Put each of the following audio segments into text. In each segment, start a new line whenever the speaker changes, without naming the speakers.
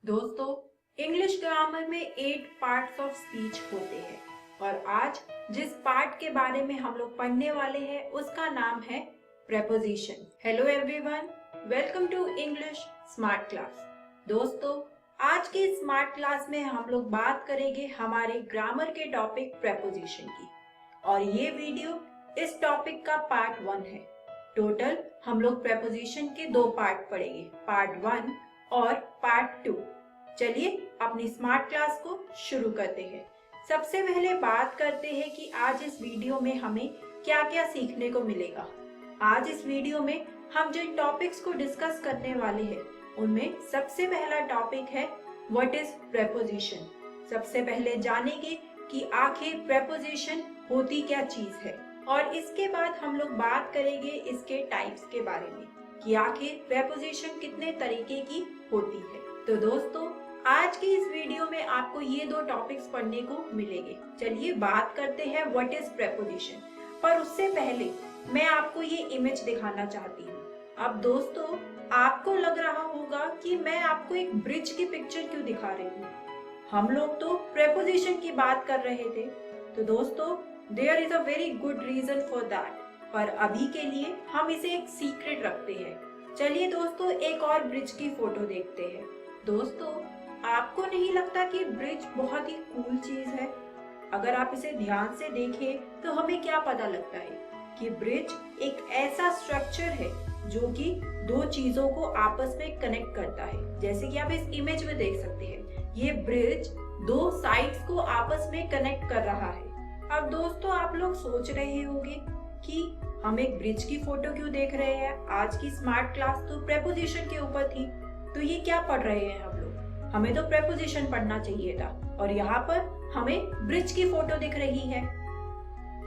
दोस्तों, English grammar में 8 parts of speech होते हैं और आज जिस पार्ट के बारे में हम लोग पढ़ने वाले हैं उसका नाम है preposition. Hello everyone, welcome to English smart class. दोस्तों, आज के स्मार्ट क्लास में हम लोग बात करेंगे हमारे ग्रामर के टॉपिक प्रेपोजिशन की और ये वीडियो इस टॉपिक का पार्ट 1 है। टोटल हम लोग प्रेपोजिशन के 2 पार्ट पढ़ेंगे, पार्ट 1 और पार्ट 2। चलिए अपनी स्मार्ट क्लास को शुरू करते हैं। सबसे पहले बात करते हैं कि आज इस वीडियो में हमें क्या क्या सीखने को मिलेगा। आज इस वीडियो में हम जिन टॉपिक्स को डिस्कस करने वाले हैं उनमें सबसे पहला टॉपिक है व्हाट इज प्रेपोजिशन। सबसे पहले जानेंगे कि आखिर प्रेपोजिशन होती क्या चीज है और इसके बाद हम लोग बात करेंगे इसके टाइप्स के बारे में कि आखिर प्रेपोजिशन कितने तरीके की होती है। तो दोस्तों, आज की इस वीडियो में आपको ये 2 टॉपिक्स पढ़ने को मिलेंगे। चलिए बात करते हैं व्हाट इज प्रेपोजिशन। पर उससे पहले मैं आपको ये इमेज दिखाना चाहती हूँ। अब दोस्तों, आपको लग रहा होगा कि मैं आपको एक ब्रिज की पिक्चर क्यों दिखा रही हूँ। हम लोग तो प्रेपोजिशन की बात कर रहे थे। तो दोस्तों, there is a very good reason for that, पर अभी के लिए हम इसे एक सीक्रेट रखते हैं। चलिए दोस्तों, एक और ब्रिज की फोटो देखते हैं। दोस्तों, आपको नहीं लगता कि ब्रिज बहुत ही कूल चीज है? अगर आप इसे ध्यान से देखें तो हमें क्या पता लगता है कि ब्रिज एक ऐसा स्ट्रक्चर है जो कि 2 चीजों को आपस में कनेक्ट करता है। जैसे कि आप इस इमेज में देख सकते हैं, ये ब्रिज 2 साइड्स को आपस में कनेक्ट कर रहा है। अब दोस्तों, आप लोग सोच रहे होंगे कि हम एक ब्रिज की फोटो क्यों देख रहे हैं। आज की स्मार्ट क्लास तो प्रेपोजिशन के ऊपर थी, तो ये क्या पढ़ रहे हैं हम लोग? हमें तो प्रेपोजिशन पढ़ना चाहिए था और यहाँ पर हमें ब्रिज की फोटो दिख रही है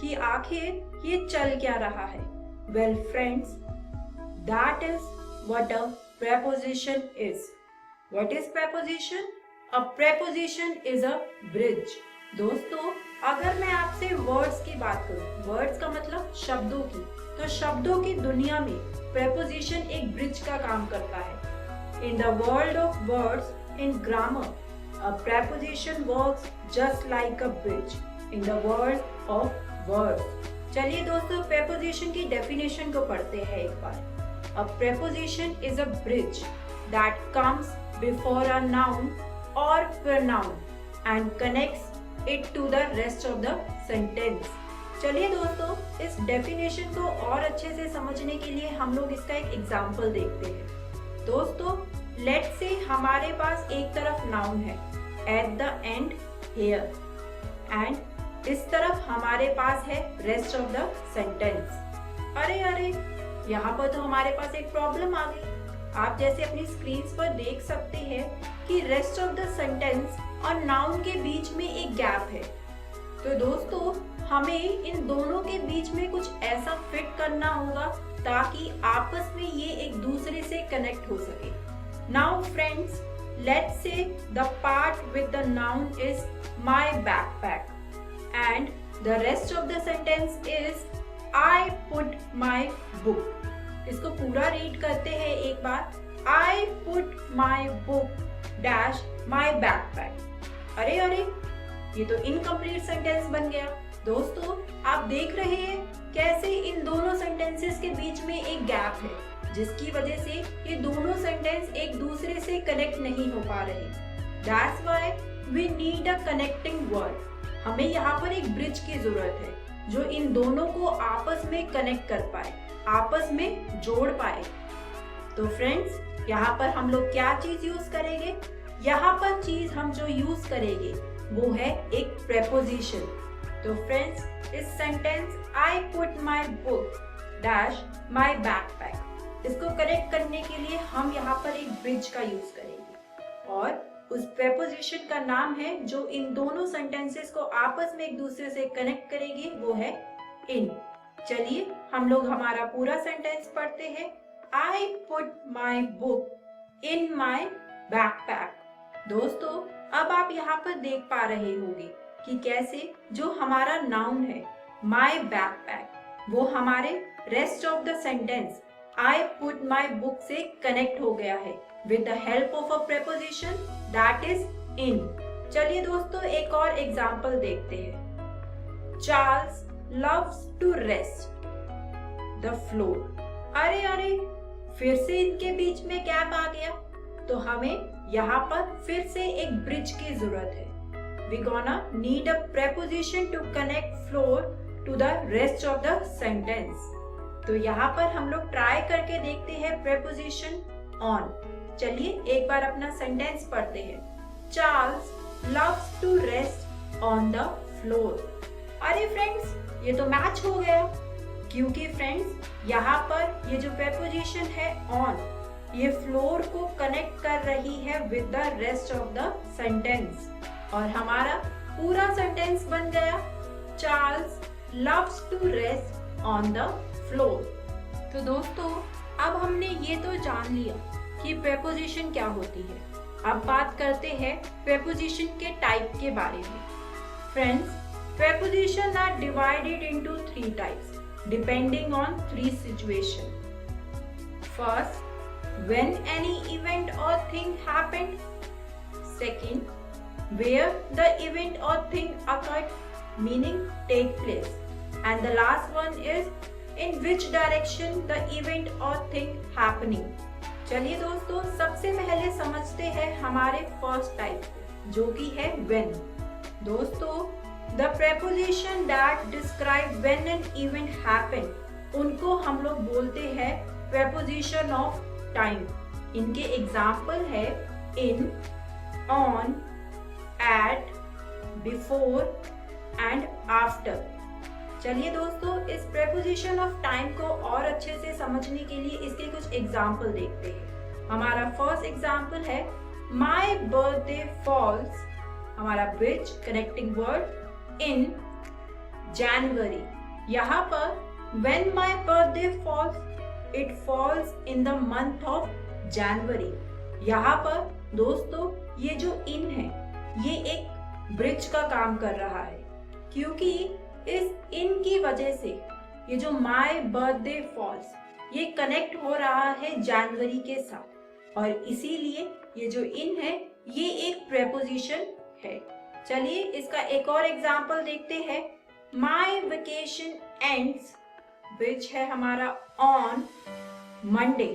कि आखिर ये चल क्या रहा है। Well friends, that is what a preposition is. What is preposition? A preposition is a bridge. दोस्तों, अगर मैं आपसे वर्ड्स की बात करूं, वर्ड्स का मतलब शब्दों की, तो शब्दों की दुनिया में प्रेपोजिशन एक ब्रिज का काम करता है। In the world of words in grammar, a preposition works just like a bridge in the world of words. चलिए दोस्तों, प्रेपोजिशन की डेफिनेशन को पढ़ते हैं एक बार। A preposition is a bridge that comes before a noun और pronoun and connects it to the rest of the sentence। चलिए दोस्तों, इस डेफिनेशन को और अच्छे से समझने के लिए हम लोग इसका एक एग्जाम्पल देखते हैं। दोस्तों, लेट्स से हमारे पास एक तरफ नाउन है at the end here and इस तरफ हमारे पास है rest of the sentence। अरे यहाँ पर तो हमारे पास एक प्रॉब्लम आ गई। आप जैसे अपनी स्क्रीन पर देख सकते हैं कि रेस्ट ऑफ द सेंटेंस और नाउन के बीच में एक गैप है। तो दोस्तों, हमें इन दोनों के बीच में कुछ ऐसा फिट करना होगा ताकि आपस में ये एक दूसरे से कनेक्ट हो सके। Now friends, let's say the part with the noun is my backpack and the rest of the sentence is I put my book. इसको पूरा रीड करते हैं एक बार। I put my book dash my backpack. अरे ये तो incomplete sentence बन गया। दोस्तों, आप देख रहे हैं कैसे इन दोनों सेंटेंसेस के बीच में एक गैप है, जिसकी वजह से ये दोनों सेंटेंस एक दूसरे से कनेक्ट नहीं हो पा रहे। That's why we need a connecting word. हमें यहाँ पर एक ब्रिज की जरूरत है जो इन दोनों को आपस में कनेक्ट कर पाए, आपस में जोड़ पाए। तो फ्रेंड्स, यहाँ पर हम लोग क्या चीज यूज करेंगे? यहाँ पर चीज हम जो यूज करेंगे वो है एक प्रेपोजिशन। तो फ्रेंड्स, इस sentence I put my book dash my backpack, इसको कनेक्ट करने के लिए हम यहाँ पर एक ब्रिज का यूज करेंगे और उस प्रेपोजिशन का नाम है जो इन दोनों सेंटेंसेस को आपस में एक दूसरे से कनेक्ट करेगी, वो है इन। चलिए हम लोग हमारा पूरा सेंटेंस पढ़ते हैं। I put my book in my backpack। दोस्तों, अब आप यहाँ पर देख पा रहे होंगे कि कैसे जो हमारा नाउन है my backpack वो हमारे rest of the sentence I put my book से कनेक्ट हो गया है with the help of a preposition that is in. चलिए दोस्तों एक और एग्जाम्पल देखते हैं। Charles loves to rest the floor. अरे अरे, फिर से इनके बीच में गैप आ गया, तो हमें यहाँ पर फिर से एक ब्रिज की जरूरत है। We gonna need a preposition to connect floor to the rest of the sentence. तो यहाँ पर हम लोग ट्राई करके देखते हैं preposition on। चलिए एक बार अपना सेंटेंस पढ़ते हैं। Charles loves to rest on the floor। अरे फ्रेंड्स, ये तो मैच हो गया, क्योंकि फ्रेंड्स यहाँ पर ये जो preposition है on, ये फ्लोर को कनेक्ट कर रही है with the rest of the sentence, और हमारा पूरा सेंटेंस बन गया Charles loves to rest on the floor. तो दोस्तों अब हमने ये तो जान लिया कि प्रेपोजिशन क्या होती है। अब बात करते हैं प्रेपोजिशन के टाइप के बारे में। Friends, preposition are divided into 3 types depending on 3 situation. First, when any event or thing happened. Second, where the event or thing occurred, meaning take place. And the last one is in which direction the event or thing happening. चलिए दोस्तों सबसे पहले समझते हैं हमारे first type को, जो कि है when। दोस्तों the preposition that describe when an event happened, उनको हम लोग बोलते हैं preposition of टाइम। इनके एग्जाम्पल है in, on, at, before and after. चलिए दोस्तों इस प्रेपोजिशन ऑफ टाइम को और अच्छे से समझने के लिए इसके कुछ एग्जाम्पल देखते हैं। हमारा फर्स्ट एग्जाम्पल है माई बर्थडे फॉल्स, हमारा bridge connecting word in January. यहाँ पर when my birthday falls, It falls in the month of January। यहाँ पर दोस्तों ये जो in है ये एक ब्रिज का काम कर रहा है, क्योंकि इस in की वजह से ये जो my birthday falls ये कनेक्ट हो रहा है जनवरी के साथ, और इसीलिए ये जो in है ये एक प्रेपोजिशन है। चलिए इसका एक और एग्जाम्पल देखते हैं। My vacation ends, ब्रिज है हमारा on Monday.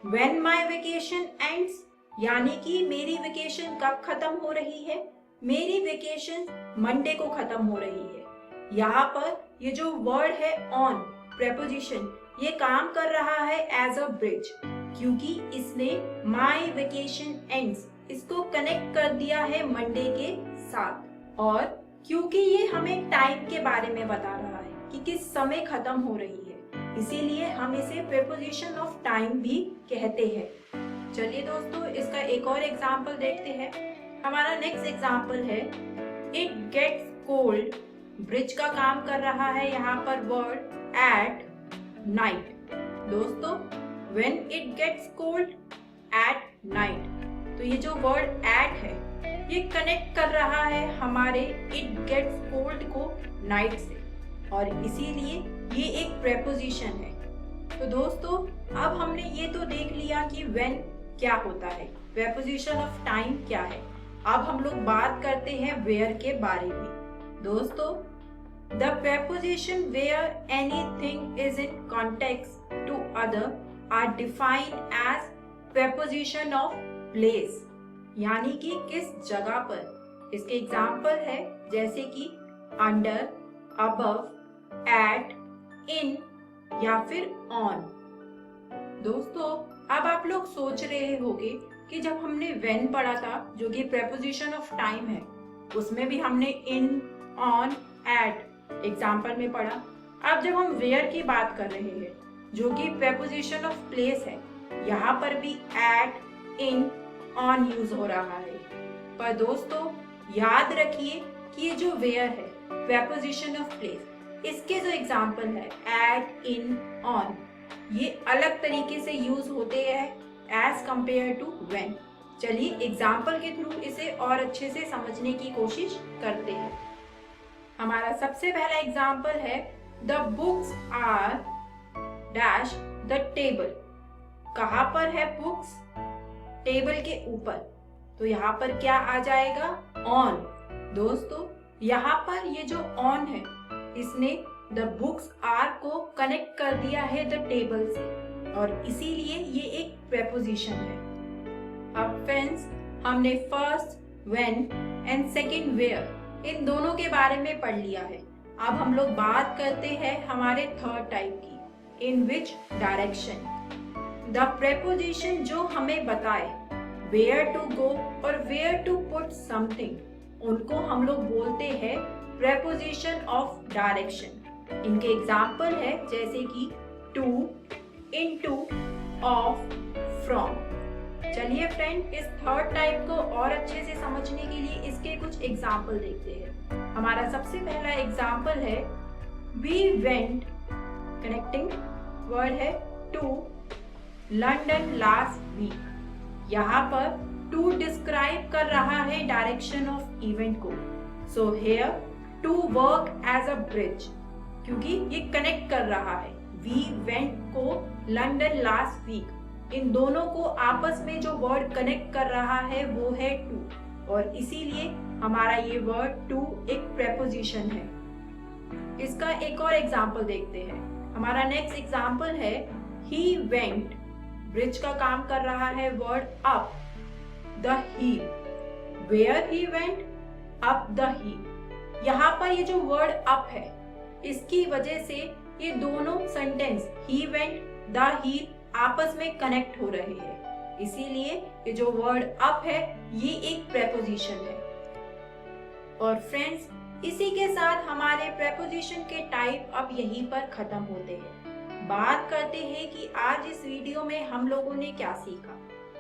When my vacation ends, यानी कि मेरी वेकेशन कब खत्म हो रही है, मेरी वेकेशन मंडे को खत्म हो रही है। यहाँ पर ये जो वर्ड है ऑन प्रेपोजिशन, ये काम कर रहा है एज अ ब्रिज, क्योंकि इसने माई वेकेशन एंड्स इसको कनेक्ट कर दिया है मंडे के साथ, और क्योंकि ये हमें टाइम के बारे में बता रहा है कि किस समय खत्म हो रही है, इसीलिए हम इसे प्रेपोजिशन ऑफ टाइम भी कहते हैं। चलिए दोस्तों इसका एक और एग्जाम्पल देखते हैं। हमारा नेक्स्ट एग्जाम्पल है इट गेट्स कोल्ड, ब्रिज का काम कर रहा है यहाँ पर वर्ड एट नाइट। दोस्तों when it gets cold at night, तो ये जो वर्ड एट है ये कनेक्ट कर रहा है हमारे इट गेट्स कोल्ड को नाइट से, और इसीलिए ये एक प्रेपोजिशन है। तो दोस्तों अब हमने ये तो देख लिया कि when क्या होता है, प्रेपोजिशन ऑफ टाइम क्या है। अब हम लोग बात करते हैं where के बारे में। दोस्तों the preposition where anything is in context to other are defined as preposition of place, यानी कि किस जगह पर। इसके एग्जाम्पल है जैसे कि अंडर, above, at, in या फिर on। दोस्तों अब आप लोग सोच रहे होंगे कि जब हमने when पढ़ा था जो कि preposition of time है, उसमें भी हमने in, on, at एग्जाम्पल में पढ़ा। अब जब हम where की बात कर रहे हैं जो कि preposition of place है, यहाँ पर भी at, in, on यूज हो रहा है। पर दोस्तों याद रखिए कि ये जो where है preposition of place, इसके जो एग्जाम्पल है एट, इन, ऑन, ये अलग तरीके से यूज होते हैं एज कंपेयर टू व्हेन। चलिए एग्जाम्पल के थ्रू इसे और अच्छे से समझने की कोशिश करते हैं। हमारा सबसे पहला एग्जाम्पल है the books are dash the table. कहाँ पर है बुक्स? टेबल के ऊपर। तो यहाँ पर क्या आ जाएगा? ऑन। दोस्तों यहाँ पर ये जो ऑन है इसने द बुक्स आर को कनेक्ट कर दिया है द टेबल से और इसीलिए ये एक प्रेपोजिशन है। अब फ्रेंड्स हमने first, when and second where इन दोनों के बारे में पढ़ लिया है। अब हम लोग बात करते हैं हमारे थर्ड टाइप की, इन विच डायरेक्शन। द प्रेपोजिशन जो हमें बताए वेयर टू गो और वेयर टू पुट समथिंग, उनको हम लोग बोलते हैं प्रेपोजिशन ऑफ डायरेक्शन। इनके एग्जाम्पल है जैसे कि टू, इनटू, ऑफ, फ्रॉम। चलिए फ्रेंड इस थर्ड टाइप को और अच्छे से समझने के लिए इसके कुछ एग्जाम्पल देखते हैं। हमारा सबसे पहला एग्जाम्पल है वी वेंट, कनेक्टिंग वर्ड है टू लंदन लास्ट वीक। यहाँ पर टू डिस्क्राइब कर रहा है डायरेक्शन ऑफ इवेंट को। So here to work as a bridge, क्योंकि ये कनेक्ट कर रहा है वी वेंट को लंदन लास्ट वीक। इन दोनों को आपस में जो वर्ड कनेक्ट कर रहा है वो है टू और इसीलिए हमारा ये वर्ड टू एक प्रेपोजिशन है। इसका एक और एग्जाम्पल देखते हैं। हमारा नेक्स्ट एग्जाम्पल है ही वेंट, ब्रिज का काम कर रहा है word up the hill. Where he went, up the hill. यहाँ पर ये जो वर्ड अप है इसकी वजह से ये दोनों सेंटेंस ही वेंट, द हिल आपस में कनेक्ट हो रहे हैं, इसीलिए ये जो वर्ड अप है ये एक प्रेपोजिशन है। और फ्रेंड्स इसी के साथ हमारे प्रेपोजिशन के टाइप अब यहीं पर खत्म होते हैं। बात करते हैं कि आज इस वीडियो में हम लोगों ने क्या सीखा।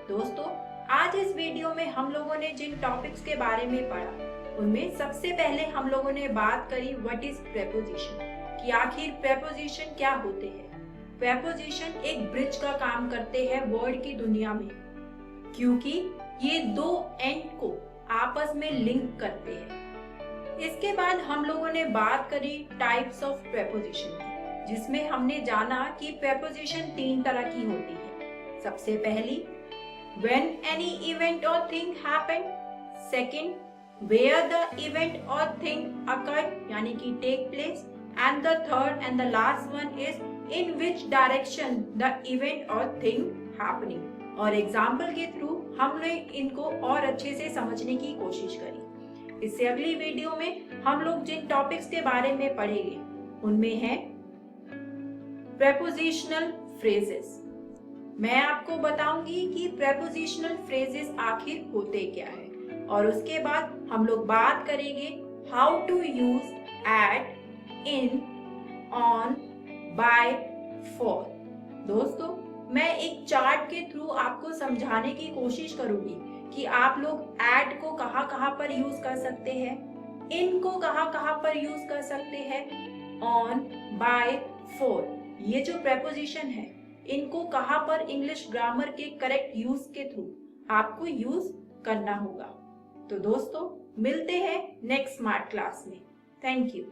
दोस्तों आज इस वीडियो में हम लोगों ने जिन टॉपिक्स के बारे में पढ़ा उनमें सबसे पहले हम लोगों ने बात करी व्हाट इज प्रेपोजिशन, कि आखिर प्रेपोजिशन क्या होते हैं। प्रेपोजिशन एक ब्रिज का काम करते हैं वर्ड की दुनिया में, क्योंकि ये दो एंड को आपस में लिंक करते हैं। इसके बाद हम लोगों ने बात करी टाइप्स ऑफ प्रेपोजिशन की, जिसमें हमने जाना कि प्रेपोजिशन 3 तरह की होती है। सबसे पहली when any event or thing happened, second where the event or thing occurred यानी कि take place, and the third and the last one is in which direction the event or thing happening। और example के through हमने इनको और अच्छे से समझने की कोशिश करी। इससे अगली वीडियो में हम लोग जिन टॉपिक्स के बारे में पढ़ेंगे उनमें है प्रेपोजिशनल फ्रेजेस। मैं आपको बताऊंगी कि प्रेपोजिशनल फ्रेजेस आखिर होते क्या है और उसके बाद हम लोग बात करेंगे how to use at, in, on, by, for. दोस्तों मैं एक चार्ट के थ्रू आपको समझाने की कोशिश करूंगी कि आप लोग एट को कहाँ पर यूज कर सकते हैं, इन को कहाँ पर यूज कर सकते हैं, ऑन, बाय, फॉर ये जो प्रेपोजिशन है इनको कहाँ पर इंग्लिश ग्रामर के करेक्ट यूज के थ्रू आपको यूज करना होगा। तो दोस्तों मिलते हैं नेक्स्ट स्मार्ट क्लास में। Thank you.